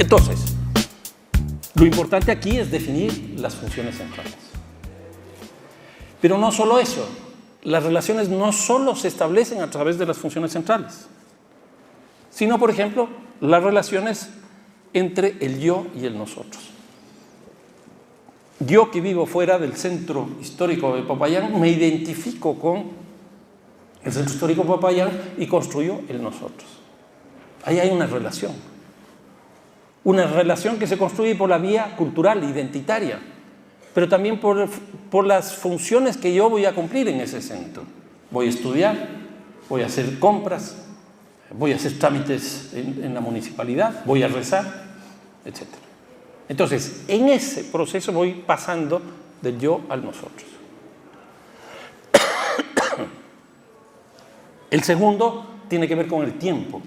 Entonces, lo importante aquí es definir las funciones centrales. Pero no solo eso, las relaciones no solo se establecen a través de las funciones centrales, sino, por ejemplo, las relaciones entre el yo y el nosotros. Yo, que vivo fuera del centro histórico de Popayán, me identifico con el centro histórico de Popayán y construyo el nosotros. Ahí hay una relación que se construye por la vía cultural, identitaria, pero también por las funciones que yo voy a cumplir en ese centro. Voy a estudiar, voy a hacer compras, voy a hacer trámites en la municipalidad, voy a rezar, etc. Entonces, en ese proceso voy pasando del yo al nosotros. El segundo tiene que ver con el tiempo.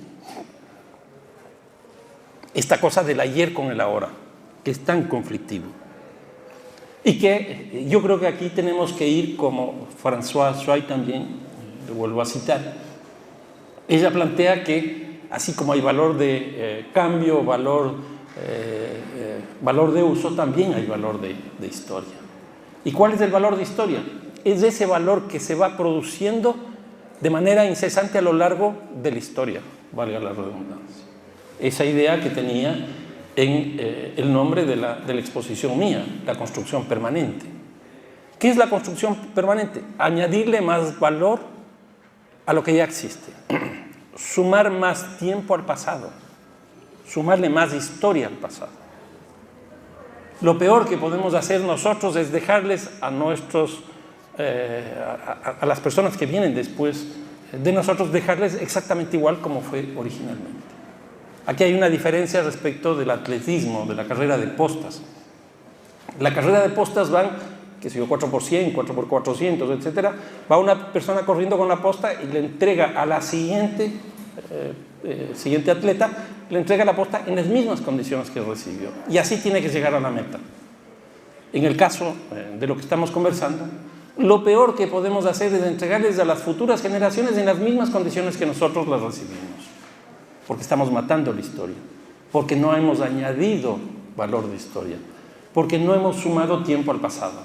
Esta cosa del ayer con el ahora, que es tan conflictivo. Y que yo creo que aquí tenemos que ir, como Françoise Schwab también, lo vuelvo a citar, ella plantea que así como hay valor de cambio, valor de uso, también hay valor de historia. ¿Y cuál es el valor de historia? Es ese valor que se va produciendo de manera incesante a lo largo de la historia, valga la redundancia. Esa idea que tenía en el nombre de la exposición mía, la construcción permanente. ¿Qué es la construcción permanente? Añadirle más valor a lo que ya existe, sumar más tiempo al pasado, sumarle más historia al pasado. Lo peor que podemos hacer nosotros es dejarles a las personas que vienen después de nosotros, dejarles exactamente igual como fue originalmente. Aquí hay una diferencia respecto del atletismo, de la carrera de postas. La carrera de postas van, qué sé yo, 4x100, 4x400, etc. Va una persona corriendo con la posta y le entrega a la siguiente atleta, le entrega la posta en las mismas condiciones que recibió. Y así tiene que llegar a la meta. En el caso de lo que estamos conversando, lo peor que podemos hacer es entregarles a las futuras generaciones en las mismas condiciones que nosotros las recibimos. Porque estamos matando la historia, porque no hemos añadido valor de historia, porque no hemos sumado tiempo al pasado.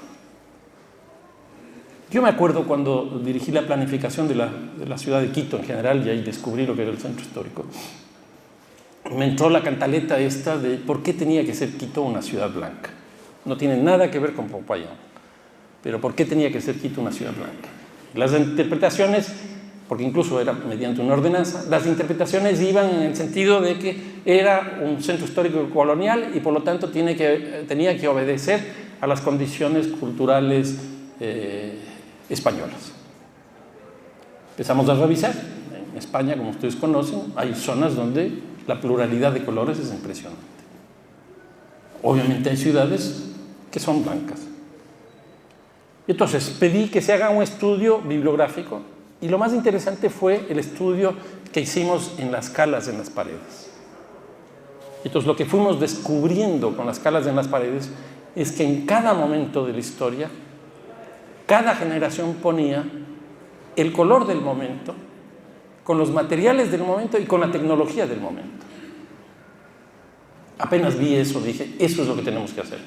Yo me acuerdo cuando dirigí la planificación de la ciudad de Quito en general, y ahí descubrí lo que era el centro histórico. Me entró la cantaleta esta de por qué tenía que ser Quito una ciudad blanca. No tiene nada que ver con Popayán, pero por qué tenía que ser Quito una ciudad blanca. Las interpretaciones, porque incluso era mediante una ordenanza, las interpretaciones iban en el sentido de que era un centro histórico colonial y por lo tanto tenía que obedecer a las condiciones culturales españolas. Empezamos a revisar. En España, como ustedes conocen, hay zonas donde la pluralidad de colores es impresionante. Obviamente hay ciudades que son blancas. Entonces pedí que se haga un estudio bibliográfico. Y lo más interesante fue el estudio que hicimos en las calas en las paredes. Entonces, lo que fuimos descubriendo con las calas en las paredes es que en cada momento de la historia, cada generación ponía el color del momento, con los materiales del momento y con la tecnología del momento. Apenas vi eso, dije, eso es lo que tenemos que hacer.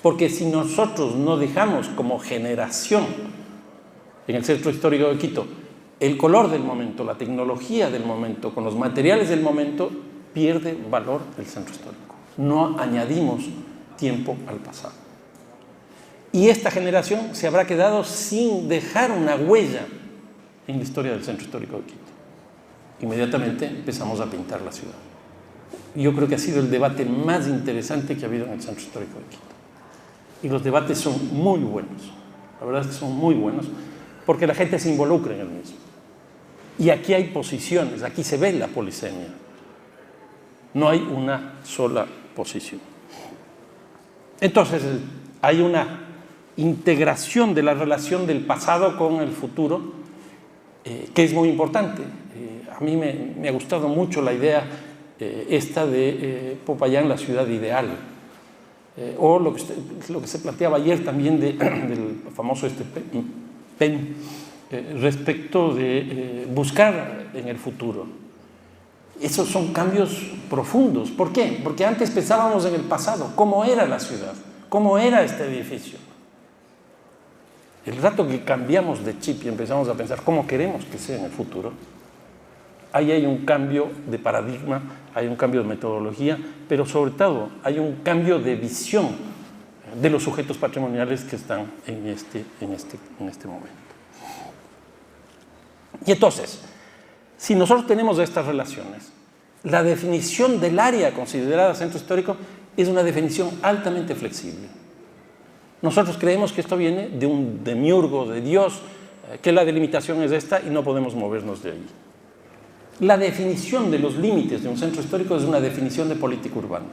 Porque si nosotros no dejamos como generación en el centro histórico de Quito el color del momento, la tecnología del momento, con los materiales del momento, pierde valor el centro histórico. No añadimos tiempo al pasado. Y esta generación se habrá quedado sin dejar una huella en la historia del centro histórico de Quito. Inmediatamente empezamos a pintar la ciudad. Yo creo que ha sido el debate más interesante que ha habido en el centro histórico de Quito. Y los debates son muy buenos. La verdad es que son muy buenos, porque la gente se involucra en el mismo. Y aquí hay posiciones, aquí se ve la polisemia. No hay una sola posición. Entonces, hay una integración de la relación del pasado con el futuro, que es muy importante. A mí me ha gustado mucho la idea esta de Popayán, la ciudad ideal. O lo que se planteaba ayer también del famoso PEN, respecto de buscar en el futuro. Esos son cambios profundos. ¿Por qué? Porque antes pensábamos en el pasado, cómo era la ciudad, cómo era este edificio. El rato que cambiamos de chip y empezamos a pensar cómo queremos que sea en el futuro, ahí hay un cambio de paradigma, hay un cambio de metodología, pero sobre todo hay un cambio de visión de los sujetos patrimoniales que están en este momento. Y entonces, si nosotros tenemos estas relaciones, la definición del área considerada centro histórico es una definición altamente flexible. Nosotros creemos que esto viene de un demiurgo, de Dios, que la delimitación es esta y no podemos movernos de ahí. La definición de los límites de un centro histórico es una definición de política urbana.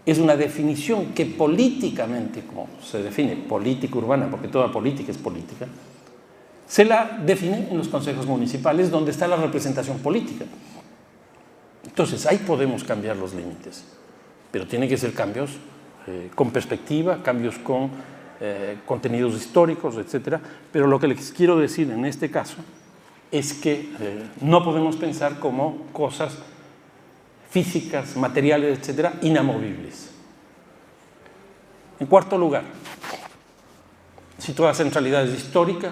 Es una definición que políticamente, como se define política urbana, porque toda política es política, se la define en los consejos municipales, donde está la representación política. Entonces, ahí podemos cambiar los límites, pero tienen que ser cambios con perspectiva, cambios con contenidos históricos, etc. Pero lo que les quiero decir en este caso es que no podemos pensar como cosas físicas, materiales, etc., inamovibles. En cuarto lugar, si toda centralidad es histórica,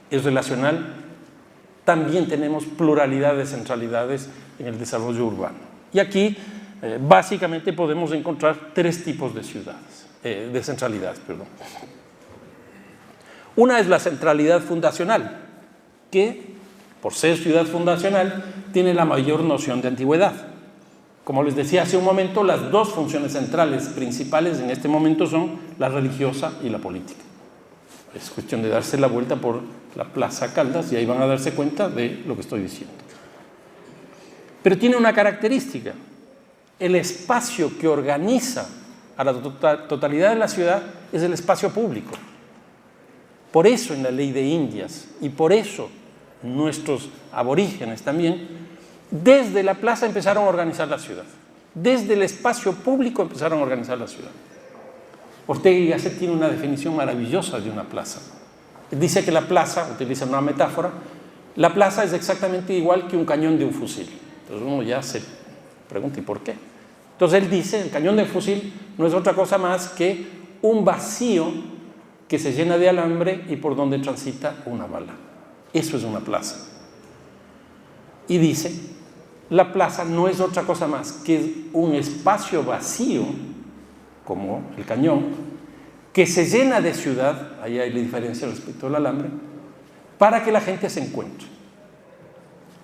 es relacional, también tenemos pluralidad de centralidades en el desarrollo urbano. Y aquí, básicamente, podemos encontrar tres tipos de ciudades, de centralidades, perdón. Una es la centralidad fundacional, que, por ser ciudad fundacional, tiene la mayor noción de antigüedad. Como les decía hace un momento, las dos funciones centrales principales en este momento son la religiosa y la política. Es cuestión de darse la vuelta por la Plaza Caldas y ahí van a darse cuenta de lo que estoy diciendo. Pero tiene una característica. El espacio que organiza a la totalidad de la ciudad es el espacio público. Por eso en la ley de Indias y por eso nuestros aborígenes también, desde la plaza empezaron a organizar la ciudad. Desde el espacio público empezaron a organizar la ciudad. Ortega y Gasset tiene una definición maravillosa de una plaza. Dice que la plaza, utiliza una metáfora, la plaza es exactamente igual que un cañón de un fusil. Entonces uno ya se pregunta, ¿y por qué? Entonces él dice, el cañón del fusil no es otra cosa más que un vacío que se llena de alambre y por donde transita una bala. Eso es una plaza. Y dice, la plaza no es otra cosa más que un espacio vacío, como el cañón, que se llena de ciudad, ahí hay la diferencia respecto al alambre, para que la gente se encuentre.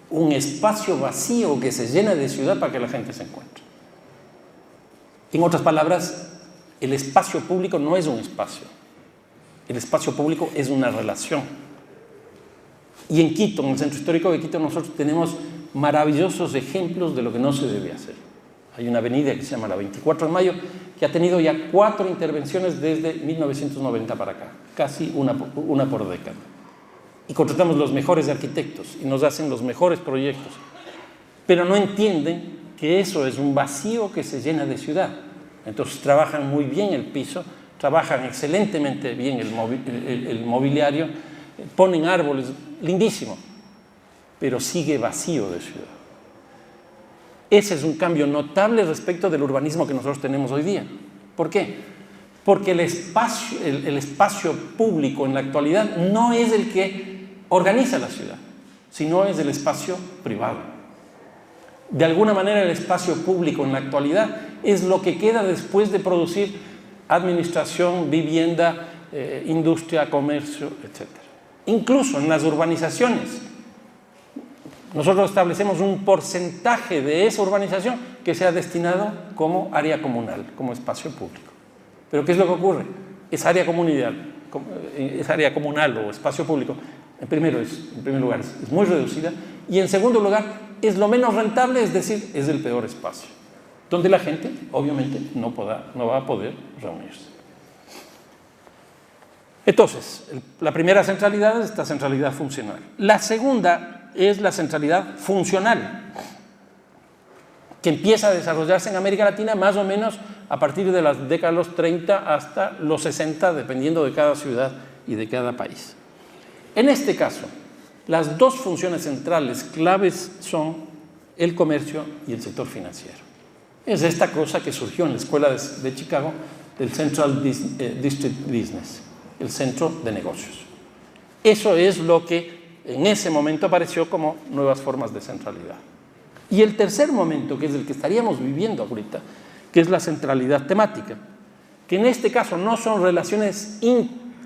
Un espacio vacío que se llena de ciudad para que la gente se encuentre. En otras palabras, el espacio público no es un espacio. El espacio público es una relación. Y en Quito, en el centro histórico de Quito, nosotros tenemos maravillosos ejemplos de lo que no se debe hacer. Hay una avenida que se llama la 24 de Mayo, que ha tenido ya 4 intervenciones desde 1990 para acá, casi una por década. Y contratamos los mejores arquitectos y nos hacen los mejores proyectos. Pero no entienden que eso es un vacío que se llena de ciudad. Entonces trabajan muy bien el piso, trabajan excelentemente bien el mobiliario, ponen árboles, lindísimo, pero sigue vacío de ciudad. Ese es un cambio notable respecto del urbanismo que nosotros tenemos hoy día. ¿Por qué? Porque el espacio público en la actualidad no es el que organiza la ciudad, sino es el espacio privado. De alguna manera el espacio público en la actualidad es lo que queda después de producir administración, vivienda, industria, comercio, etc. Incluso en las urbanizaciones, nosotros establecemos un porcentaje de esa urbanización que sea destinado como área comunal, como espacio público. Pero ¿qué es lo que ocurre? Esa área comunal o espacio público, en primer lugar, es muy reducida, y en segundo lugar, es lo menos rentable, es decir, es el peor espacio, donde la gente, obviamente, no va a poder reunirse. Entonces, la primera centralidad es esta centralidad funcional. La segunda es la centralidad funcional, que empieza a desarrollarse en América Latina más o menos a partir de las décadas de los 30 hasta los 60, dependiendo de cada ciudad y de cada país. En este caso, las dos funciones centrales claves son el comercio y el sector financiero. Es esta cosa que surgió en la escuela de Chicago, del Central District Business, el centro de negocios. Eso es lo que en ese momento apareció como nuevas formas de centralidad. Y el tercer momento, que es el que estaríamos viviendo ahorita, que es la centralidad temática, que en este caso no son relaciones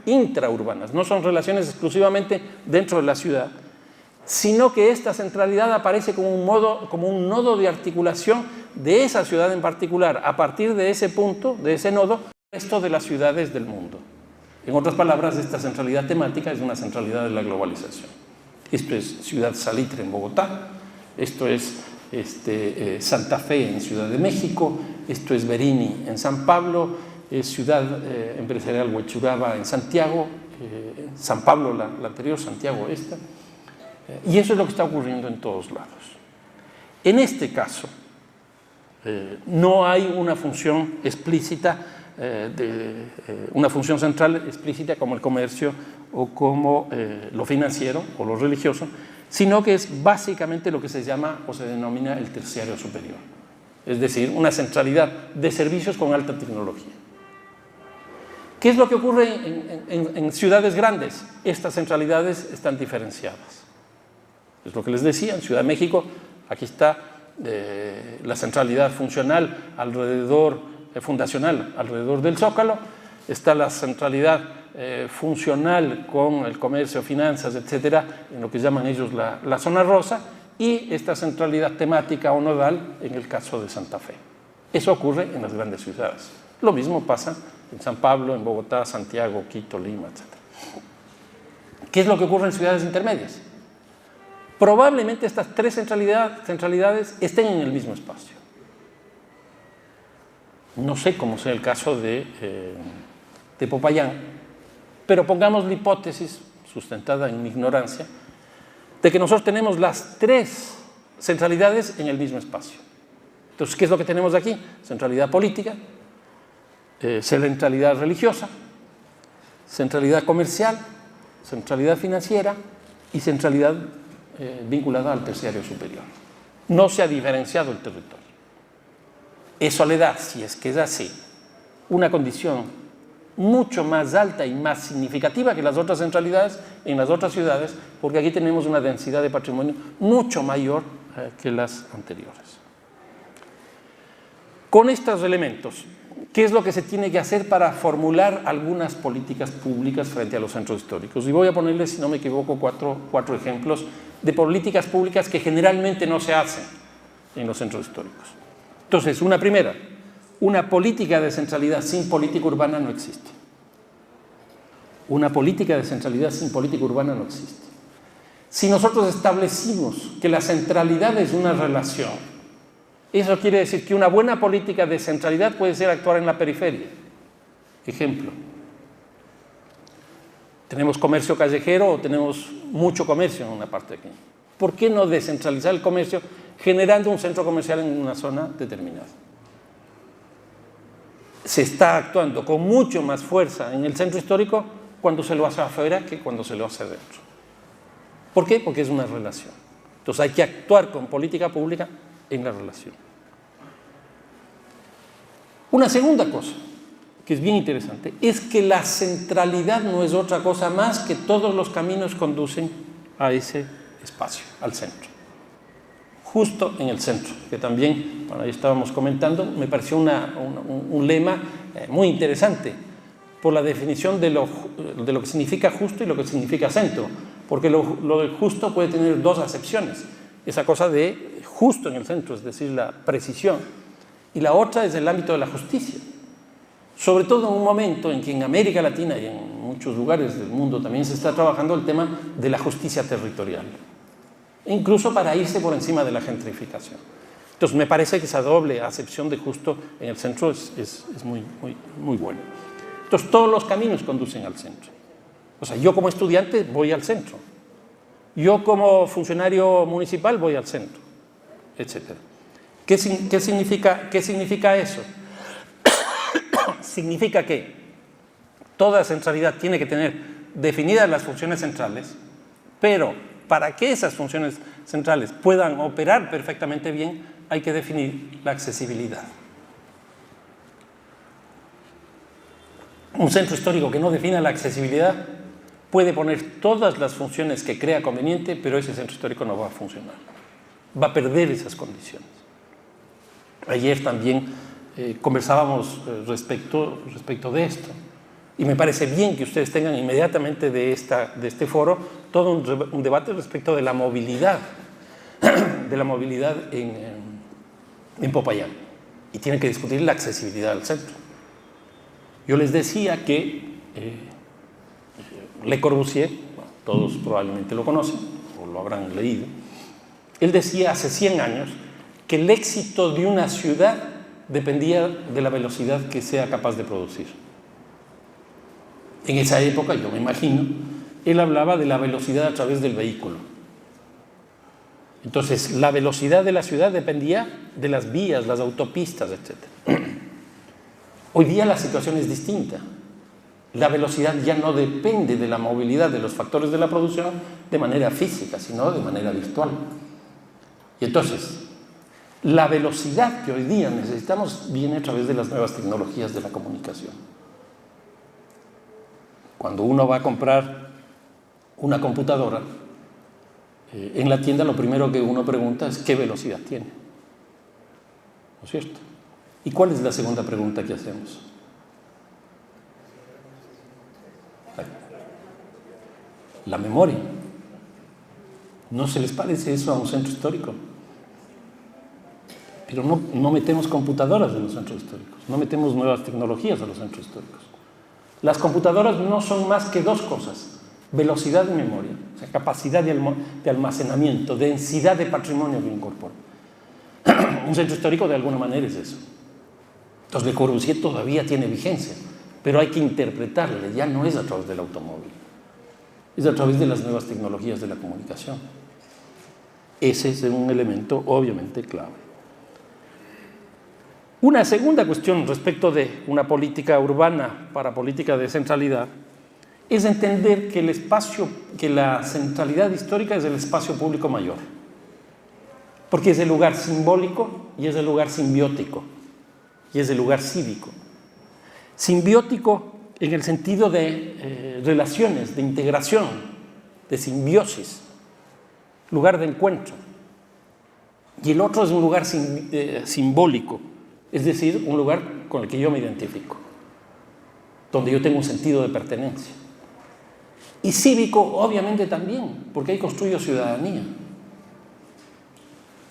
intraurbanas, no son relaciones exclusivamente dentro de la ciudad, sino que esta centralidad aparece como un nodo de articulación de esa ciudad en particular, a partir de ese punto, de ese nodo, el resto de las ciudades del mundo. En otras palabras, esta centralidad temática es una centralidad de la globalización. Esto es Ciudad Salitre en Bogotá, esto es Santa Fe en Ciudad de México, esto es Berini en San Pablo, es Ciudad Empresarial Huechuraba en Santiago, San Pablo la anterior, Santiago esta, y eso es lo que está ocurriendo en todos lados. En este caso, no hay una función explícita, una función central explícita como el comercio o como lo financiero o lo religioso, sino que es básicamente lo que se llama o se denomina el terciario superior, es decir, una centralidad de servicios con alta tecnología. ¿Qué es lo que ocurre en ciudades grandes? Estas centralidades están diferenciadas. Es lo que les decía, en Ciudad de México, aquí está la centralidad funcional fundacional alrededor del Zócalo, está la centralidad funcional con el comercio, finanzas, etcétera, en lo que llaman ellos la zona rosa, y esta centralidad temática o nodal en el caso de Santa Fe. Eso ocurre en las grandes ciudades. Lo mismo pasa en San Pablo, en Bogotá, Santiago, Quito, Lima, etcétera. ¿Qué es lo que ocurre en ciudades intermedias? Probablemente estas tres centralidades estén en el mismo espacio. No sé cómo sea el caso de Popayán, pero pongamos la hipótesis, sustentada en mi ignorancia, de que nosotros tenemos las tres centralidades en el mismo espacio. Entonces, ¿qué es lo que tenemos aquí? Centralidad política, centralidad religiosa, centralidad comercial, centralidad financiera y centralidad vinculada al terciario superior. No se ha diferenciado el territorio. Eso le da, si es que es así, una condición mucho más alta y más significativa que las otras centralidades en las otras ciudades, porque aquí tenemos una densidad de patrimonio mucho mayor que las anteriores. Con estos elementos, ¿qué es lo que se tiene que hacer para formular algunas políticas públicas frente a los centros históricos? Y voy a ponerles, si no me equivoco, cuatro ejemplos de políticas públicas que generalmente no se hacen en los centros históricos. Entonces, una primera, una política de centralidad sin política urbana no existe. Una política de centralidad sin política urbana no existe. Si nosotros establecimos que la centralidad es una relación, eso quiere decir que una buena política de centralidad puede ser actuar en la periferia. Ejemplo, tenemos comercio callejero o tenemos mucho comercio en una parte aquí. ¿Por qué no descentralizar el comercio generando un centro comercial en una zona determinada? Se está actuando con mucho más fuerza en el centro histórico cuando se lo hace afuera que cuando se lo hace dentro. ¿Por qué? Porque es una relación. Entonces hay que actuar con política pública en la relación. Una segunda cosa, que es bien interesante, es que la centralidad no es otra cosa más que todos los caminos conducen a ese espacio, al centro. Justo en el centro, que también, bueno, ahí estábamos comentando, me pareció un lema muy interesante por la definición de lo que significa justo y lo que significa centro, porque lo de justo puede tener dos acepciones, esa cosa de justo en el centro, es decir, la precisión, y la otra es el ámbito de la justicia, sobre todo en un momento en que en América Latina y en muchos lugares del mundo también se está trabajando el tema de la justicia territorial, incluso para irse por encima de la gentrificación. Entonces me parece que esa doble acepción de justo en el centro es muy buena. Entonces todos los caminos conducen al centro. O sea, yo como estudiante voy al centro, yo como funcionario municipal voy al centro, etc. ¿Qué significa eso? Significa que toda centralidad tiene que tener definidas las funciones centrales, pero para que esas funciones centrales puedan operar perfectamente bien, hay que definir la accesibilidad. Un centro histórico que no defina la accesibilidad puede poner todas las funciones que crea conveniente, pero ese centro histórico no va a funcionar. Va a perder esas condiciones. Ayer también conversábamos respecto de esto. Y me parece bien que ustedes tengan inmediatamente de este foro todo un debate respecto de la movilidad en Popayán. Y tienen que discutir la accesibilidad al centro. Yo les decía que Le Corbusier, bueno, todos probablemente lo conocen o lo habrán leído, él decía hace 100 años que el éxito de una ciudad dependía de la velocidad que sea capaz de producir. En esa época, yo me imagino, él hablaba de la velocidad a través del vehículo. Entonces, la velocidad de la ciudad dependía de las vías, las autopistas, etc. Hoy día la situación es distinta. La velocidad ya no depende de la movilidad de los factores de la producción de manera física, sino de manera virtual. Y entonces, la velocidad que hoy día necesitamos viene a través de las nuevas tecnologías de la comunicación. Cuando uno va a comprar una computadora, en la tienda lo primero que uno pregunta es ¿qué velocidad tiene? ¿No es cierto? ¿Y cuál es la segunda pregunta que hacemos? La memoria. ¿No se les parece eso a un centro histórico? Pero no metemos computadoras en los centros históricos, no metemos nuevas tecnologías a los centros históricos. Las computadoras no son más que dos cosas: velocidad y memoria, o sea, capacidad de almacenamiento, densidad de patrimonio que incorpora. Un centro histórico de alguna manera es eso. Entonces Le Corbusier todavía tiene vigencia, pero hay que interpretarle, ya no es a través del automóvil, es a través de las nuevas tecnologías de la comunicación. Ese es un elemento obviamente clave. Una segunda cuestión respecto de una política urbana para política de centralidad es entender que la centralidad histórica es el espacio público mayor, porque es el lugar simbólico y es el lugar simbiótico y es el lugar cívico. Simbiótico en el sentido de relaciones, de integración, de simbiosis, lugar de encuentro. Y el otro es un lugar simbólico, es decir, un lugar con el que yo me identifico, donde yo tengo un sentido de pertenencia. Y cívico, obviamente, también, porque ahí construyo ciudadanía.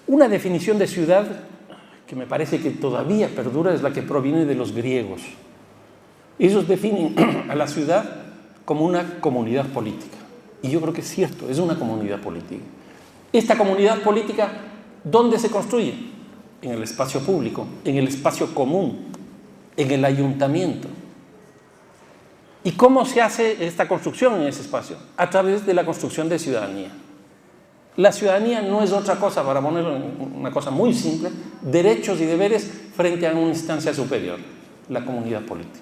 Una definición de ciudad que me parece que todavía perdura es la que proviene de los griegos. Ellos definen a la ciudad como una comunidad política. Y yo creo que es cierto, es una comunidad política. Esta comunidad política, ¿dónde se construye? En el espacio público, en el espacio común, en el ayuntamiento. ¿Y cómo se hace esta construcción en ese espacio? A través de la construcción de ciudadanía. La ciudadanía no es otra cosa, para ponerlo en una cosa muy simple, derechos y deberes frente a una instancia superior, la comunidad política.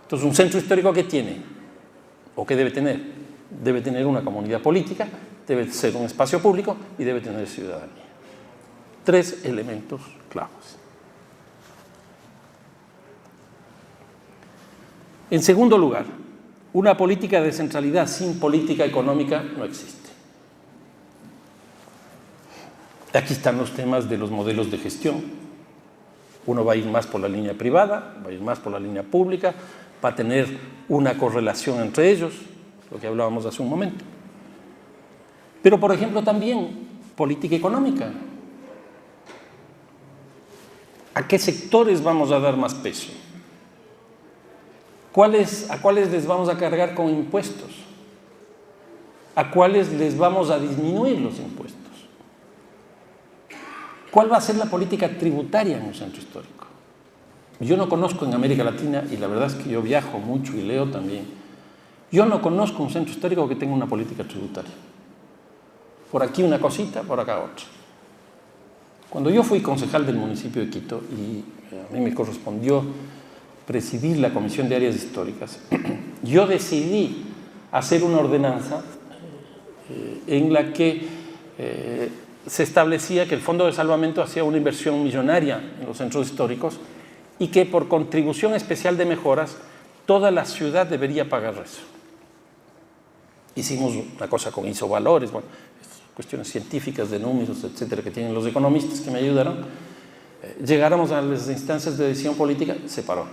Entonces, un centro histórico ¿qué tiene? ¿O qué debe tener? Debe tener una comunidad política, debe ser un espacio público y debe tener ciudadanía. 3 elementos claves. En segundo lugar, una política de centralidad sin política económica no existe. Aquí están los temas de los modelos de gestión. Uno va a ir más por la línea privada, va a ir más por la línea pública, va a tener una correlación entre ellos, lo que hablábamos hace un momento. Pero, por ejemplo, también política económica. ¿A qué sectores vamos a dar más peso? ¿A cuáles les vamos a cargar con impuestos? ¿A cuáles les vamos a disminuir los impuestos? ¿Cuál va a ser la política tributaria en un centro histórico? Yo no conozco en América Latina, y la verdad es que yo viajo mucho y leo también, yo no conozco un centro histórico que tenga una política tributaria. Por aquí una cosita, por acá otra. Cuando yo fui concejal del municipio de Quito y a mí me correspondió presidir la Comisión de Áreas Históricas, yo decidí hacer una ordenanza en la que se establecía que el Fondo de Salvamento hacía una inversión millonaria en los centros históricos y que por contribución especial de mejoras, toda la ciudad debería pagar eso. Hicimos una cosa con isovalores, bueno, cuestiones científicas de números, etcétera, que tienen los economistas que me ayudaron. Llegáramos a las instancias de decisión política, se paró.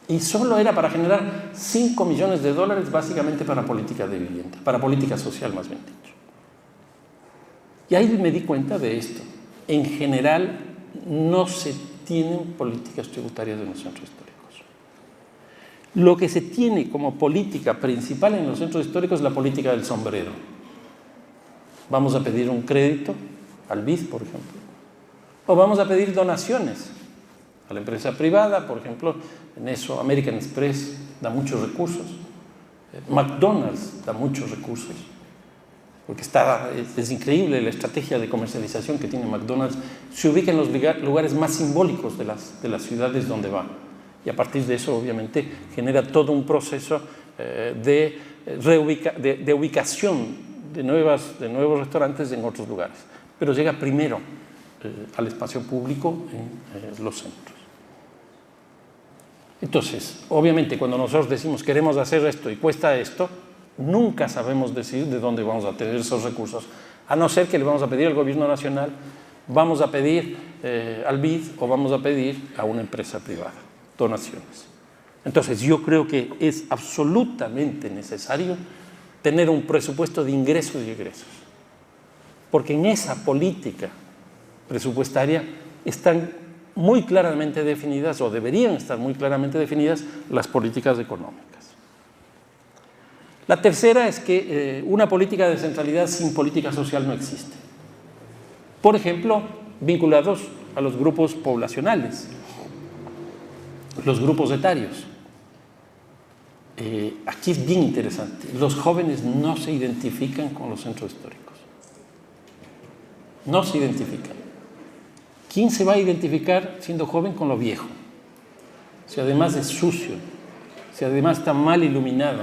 Y solo era para generar $5 millones básicamente para política de vivienda, para política social más bien dicho. Y ahí me di cuenta de esto. En general no se tienen políticas tributarias en los centros históricos. Lo que se tiene como política principal en los centros históricos es la política del sombrero. Vamos a pedir un crédito al BID, por ejemplo, o vamos a pedir donaciones a la empresa privada, por ejemplo, en eso American Express da muchos recursos, McDonald's da muchos recursos, porque es increíble la estrategia de comercialización que tiene McDonald's, se ubica en los lugares más simbólicos de las ciudades donde va, y a partir de eso obviamente genera todo un proceso de ubicación de nuevos restaurantes en otros lugares, pero llega primero al espacio público en los centros. Entonces, obviamente, cuando nosotros decimos queremos hacer esto y cuesta esto, nunca sabemos decir de dónde vamos a tener esos recursos, a no ser que le vamos a pedir al gobierno nacional, vamos a pedir al BID o vamos a pedir a una empresa privada, donaciones. Entonces, yo creo que es absolutamente necesario tener un presupuesto de ingresos y egresos, porque en esa política presupuestaria están muy claramente definidas, o deberían estar muy claramente definidas, las políticas económicas. La tercera es que una política de centralidad sin política social no existe. Por ejemplo, vinculados a los grupos poblacionales, los grupos etarios. Aquí es bien interesante. Los jóvenes no se identifican con los centros históricos. No se identifican. ¿Quién se va a identificar siendo joven con lo viejo? Si además es sucio, si además está mal iluminado,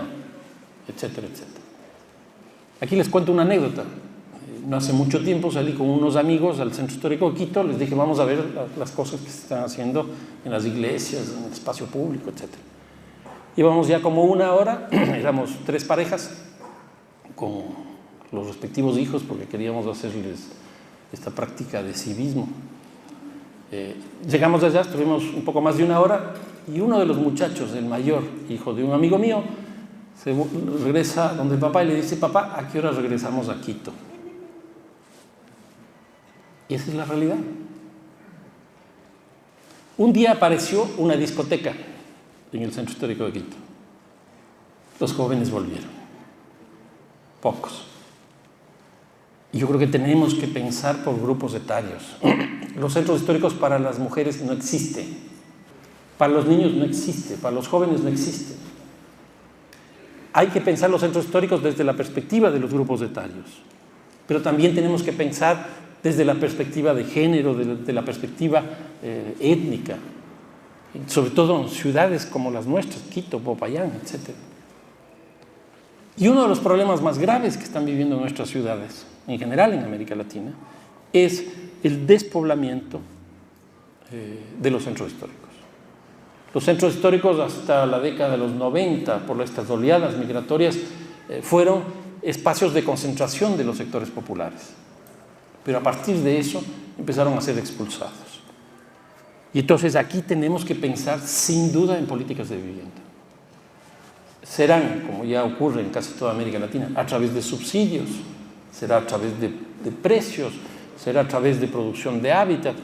etcétera, etcétera. Aquí les cuento una anécdota. No hace mucho tiempo salí con unos amigos al Centro Histórico de Quito, les dije vamos a ver las cosas que se están haciendo en las iglesias, en el espacio público, etcétera. Íbamos ya como una hora, éramos 3 parejas con los respectivos hijos porque queríamos hacerles esta práctica de civismo. Llegamos allá, estuvimos un poco más de una hora y uno de los muchachos, el mayor, hijo de un amigo mío, se regresa donde el papá y le dice, papá, ¿a qué hora regresamos a Quito? Y esa es la realidad. Un día apareció una discoteca en el Centro Histórico de Quito. Los jóvenes volvieron, pocos. Y yo creo que tenemos que pensar por grupos etarios. Los centros históricos para las mujeres no existen, para los niños no existe, para los jóvenes no existe. Hay que pensar los centros históricos desde la perspectiva de los grupos etarios, pero también tenemos que pensar desde la perspectiva de género, de la perspectiva étnica, sobre todo en ciudades como las nuestras, Quito, Popayán, etc. Y uno de los problemas más graves que están viviendo nuestras ciudades, en general en América Latina, es el despoblamiento de los centros históricos. Los centros históricos hasta la década de los 90, por estas oleadas migratorias, fueron espacios de concentración de los sectores populares. Pero a partir de eso empezaron a ser expulsados. Y entonces aquí tenemos que pensar sin duda en políticas de vivienda. Serán, como ya ocurre en casi toda América Latina, a través de subsidios, será a través de precios, será a través de producción de hábitat.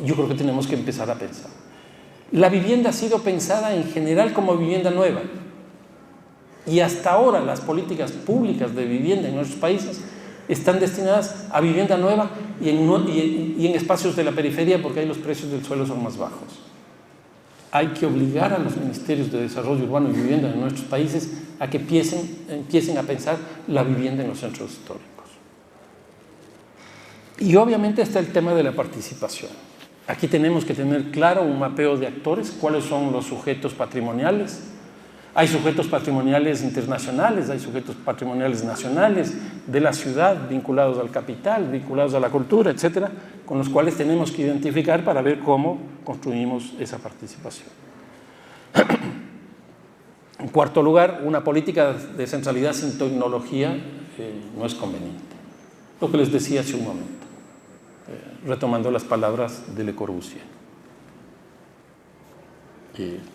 Yo creo que tenemos que empezar a pensar. La vivienda ha sido pensada en general como vivienda nueva. Y hasta ahora las políticas públicas de vivienda en nuestros países están destinadas a vivienda nueva y en espacios de la periferia porque ahí los precios del suelo son más bajos. Hay que obligar a los ministerios de desarrollo urbano y vivienda en nuestros países a que empiecen a pensar la vivienda en los centros históricos. Y obviamente está el tema de la participación. Aquí tenemos que tener claro un mapeo de actores, cuáles son los sujetos patrimoniales. Hay sujetos patrimoniales internacionales, hay sujetos patrimoniales nacionales, de la ciudad, vinculados al capital, vinculados a la cultura, etcétera, con los cuales tenemos que identificar para ver cómo construimos esa participación. En cuarto lugar, una política de centralidad sin tecnología no es conveniente. Lo que les decía hace un momento, retomando las palabras de Le Corbusier.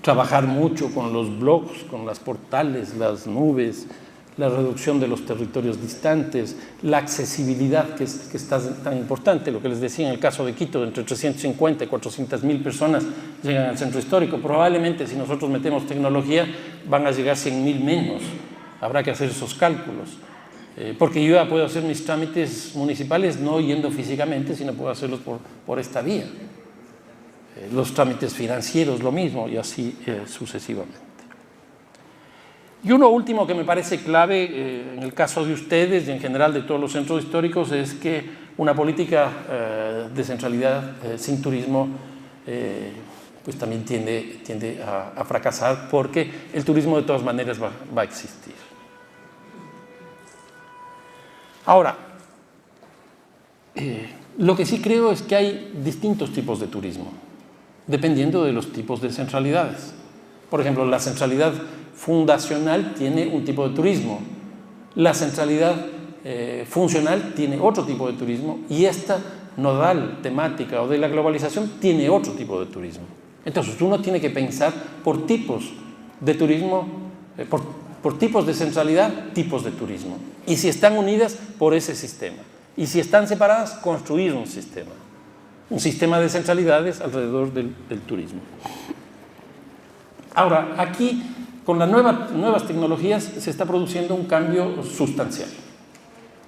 Trabajar mucho con los blogs, con las portales, las nubes, la reducción de los territorios distantes, la accesibilidad que es tan importante. Lo que les decía en el caso de Quito, entre 350 y 400.000 personas llegan al centro histórico. Probablemente si nosotros metemos tecnología van a llegar 100.000 menos. Habrá que hacer esos cálculos. Porque yo ya puedo hacer mis trámites municipales no yendo físicamente, sino puedo hacerlos por esta vía. Los trámites financieros lo mismo y así sucesivamente. Y uno último que me parece clave en el caso de ustedes y en general de todos los centros históricos es que una política de centralidad sin turismo pues también tiende a fracasar, porque el turismo de todas maneras va a existir. Ahora, lo que sí creo es que hay distintos tipos de turismo, dependiendo de los tipos de centralidades. Por ejemplo, la centralidad fundacional tiene un tipo de turismo, la centralidad funcional tiene otro tipo de turismo, y esta nodal, temática o de la globalización tiene otro tipo de turismo. Entonces uno tiene que pensar por tipos de turismo, por tipos de centralidad, tipos de turismo, y si están unidas por ese sistema, y si están separadas, construir un sistema de centralidades alrededor del turismo. Ahora, aquí con las nuevas tecnologías se está produciendo un cambio sustancial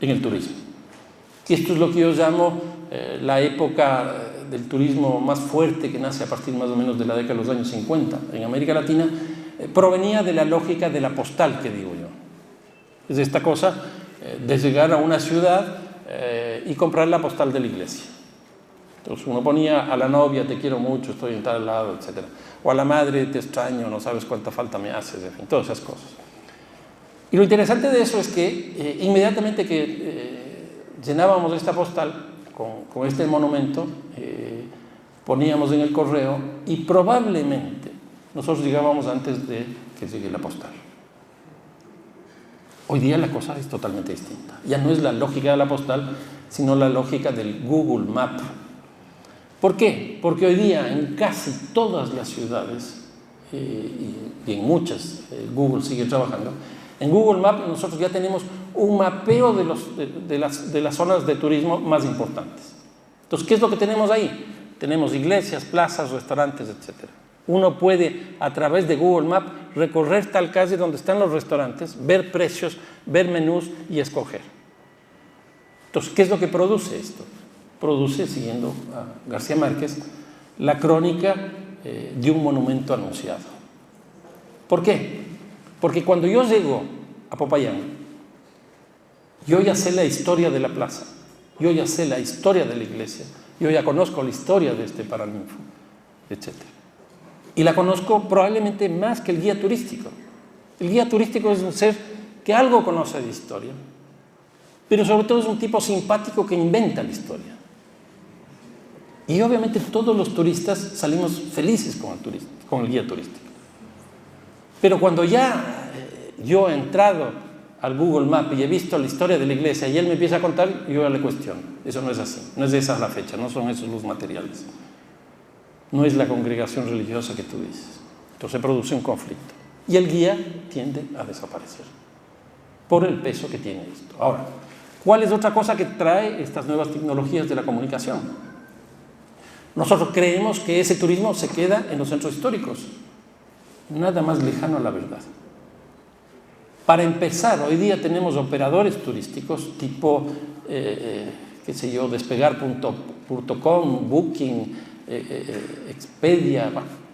en el turismo. Y esto es lo que yo llamo la época del turismo más fuerte, que nace a partir más o menos de la década de los años 50 en América Latina. Provenía de la lógica de la postal, que digo yo. Es esta cosa de llegar a una ciudad y comprar la postal de la iglesia. Entonces uno ponía a la novia, te quiero mucho, estoy en tal lado, etc. O a la madre, te extraño, no sabes cuánta falta me haces, en fin, todas esas cosas. Y lo interesante de eso es que inmediatamente que llenábamos esta postal con este monumento, poníamos en el correo y probablemente nosotros llegábamos antes de que llegue la postal. Hoy día la cosa es totalmente distinta. Ya no es la lógica de la postal, sino la lógica del Google Map. ¿Por qué? Porque hoy día en casi todas las ciudades, y en muchas, Google sigue trabajando, en Google Maps nosotros ya tenemos un mapeo de las zonas de turismo más importantes. Entonces, ¿qué es lo que tenemos ahí? Tenemos iglesias, plazas, restaurantes, etc. Uno puede, a través de Google Maps, recorrer tal calle donde están los restaurantes, ver precios, ver menús y escoger. Entonces, ¿qué es lo que produce esto? Produce, siguiendo a García Márquez, la crónica de un monumento anunciado. ¿Por qué? Porque cuando yo llego a Popayán, yo ya sé la historia de la plaza, yo ya sé la historia de la iglesia, yo ya conozco la historia de este Paraninfo, etc. Y la conozco probablemente más que el guía turístico. El guía turístico es un ser que algo conoce de historia, pero sobre todo es un tipo simpático que inventa la historia. Y obviamente todos los turistas salimos felices con el guía turístico. Pero cuando ya yo he entrado al Google Maps y he visto la historia de la iglesia y él me empieza a contar, yo ya le cuestiono. Eso no es así, no es esa la fecha, no son esos los materiales. No es la congregación religiosa que tú dices. Entonces se produce un conflicto. Y el guía tiende a desaparecer por el peso que tiene esto. Ahora, ¿cuál es otra cosa que trae estas nuevas tecnologías de la comunicación? Nosotros creemos que ese turismo se queda en los centros históricos. Nada más lejano a la verdad. Para empezar, hoy día tenemos operadores turísticos tipo, qué sé yo, despegar.com, Booking, Expedia,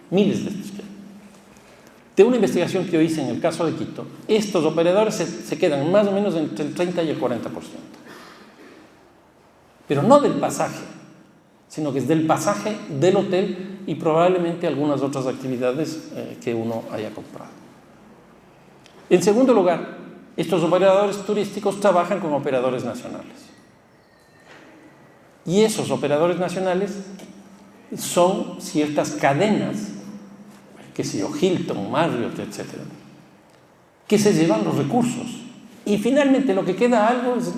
miles de estos. De una investigación que yo hice en el caso de Quito, estos operadores se quedan más o menos entre el 30 y el 40%. Pero no del pasaje, sino que es del pasaje, del hotel y probablemente algunas otras actividades que uno haya comprado. En segundo lugar, estos operadores turísticos trabajan con operadores nacionales. Y esos operadores nacionales son ciertas cadenas, qué sé yo, Hilton, Marriott, etc., que se llevan los recursos. Y finalmente lo que queda algo es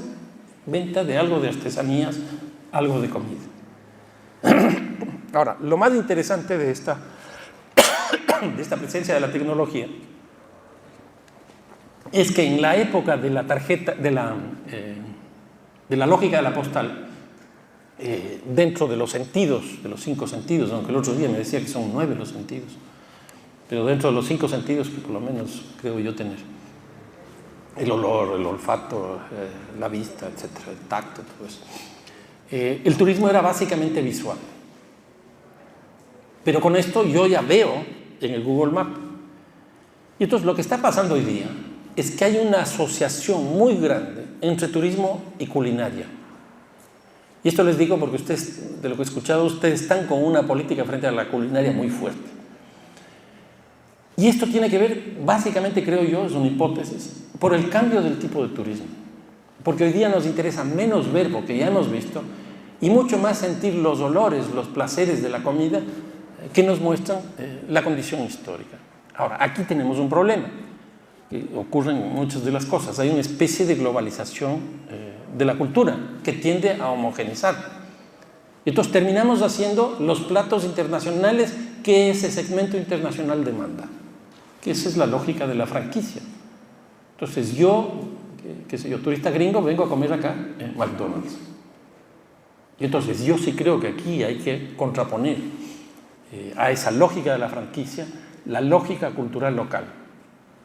venta de algo de artesanías, algo de comida. Ahora, lo más interesante de esta presencia de la tecnología es que en la época de la tarjeta, de la lógica de la postal, dentro de los sentidos, de los 5 sentidos, aunque el otro día me decía que son 9 los sentidos, pero dentro de los 5 sentidos que por lo menos creo yo tener, el olor, el olfato, la vista, etcétera, el tacto, todo eso. El turismo era básicamente visual. Pero con esto yo ya veo en el Google Maps. Y entonces lo que está pasando hoy día es que hay una asociación muy grande entre turismo y culinaria. Y esto les digo porque ustedes, de lo que he escuchado, ustedes están con una política frente a la culinaria muy fuerte. Y esto tiene que ver, básicamente creo yo, es una hipótesis, por el cambio del tipo de turismo. Porque hoy día nos interesa menos ver, porque ya hemos visto, y mucho más sentir los olores, los placeres de la comida que nos muestran la condición histórica. Ahora, aquí tenemos un problema, que ocurren muchas de las cosas. Hay una especie de globalización de la cultura que tiende a homogeneizar. Entonces terminamos haciendo los platos internacionales que ese segmento internacional demanda. Que esa es la lógica de la franquicia. Entonces yo, qué sé yo, turista gringo, vengo a comer acá en McDonald's. Y entonces yo sí creo que aquí hay que contraponer a esa lógica de la franquicia la lógica cultural local.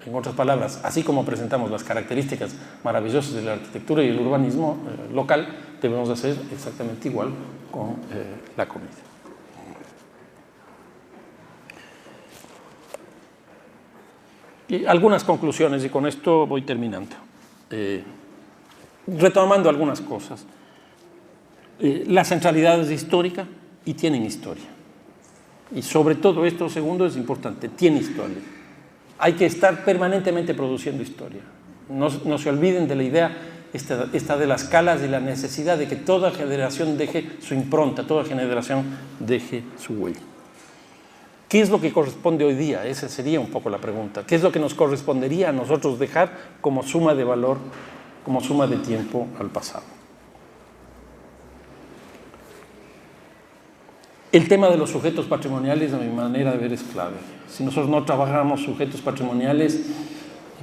En otras palabras, así como presentamos las características maravillosas de la arquitectura y el urbanismo local, debemos hacer exactamente igual con la comida. Y algunas conclusiones, y con esto voy terminando. Retomando algunas cosas. La centralidad es histórica y tienen historia. Y sobre todo esto segundo es importante, tiene historia. Hay que estar permanentemente produciendo historia. No se olviden de la idea esta de las escalas y la necesidad de que toda generación deje su impronta, toda generación deje su huella. ¿Qué es lo que corresponde hoy día? Esa sería un poco la pregunta. ¿Qué es lo que nos correspondería a nosotros dejar como suma de valor, como suma de tiempo al pasado? El tema de los sujetos patrimoniales, a mi manera de ver, es clave. Si nosotros no trabajamos sujetos patrimoniales,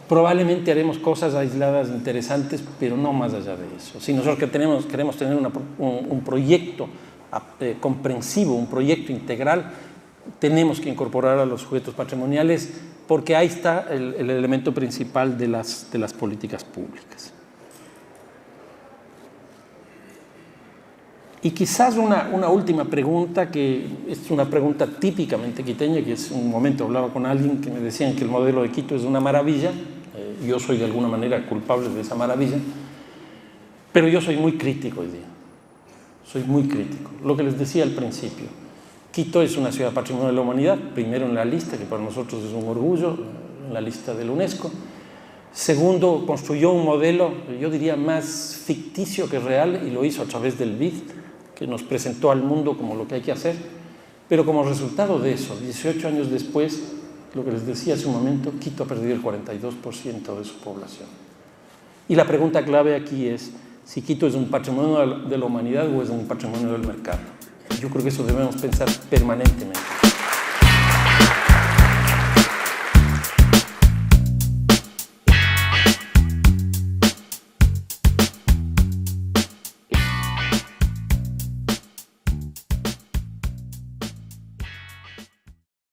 probablemente haremos cosas aisladas interesantes, pero no más allá de eso. Si nosotros queremos tener un proyecto comprensivo, un proyecto integral, tenemos que incorporar a los sujetos patrimoniales porque ahí está el elemento principal de las políticas públicas. Y quizás una última pregunta, que es una pregunta típicamente quiteña, que es un momento hablaba con alguien que me decían que el modelo de Quito es una maravilla. Yo soy de alguna manera culpable de esa maravilla, pero yo soy muy crítico hoy día. Soy muy crítico. Lo que les decía al principio, Quito es una ciudad patrimonio de la humanidad, primero en la lista, que para nosotros es un orgullo, en la lista de la UNESCO. Segundo, construyó un modelo, yo diría, más ficticio que real, y lo hizo a través del BID, que nos presentó al mundo como lo que hay que hacer. Pero como resultado de eso, 18 años después, lo que les decía hace un momento, Quito ha perdido el 42% de su población. Y la pregunta clave aquí es si Quito es un patrimonio de la humanidad o es un patrimonio del mercado. Yo creo que eso debemos pensar permanentemente.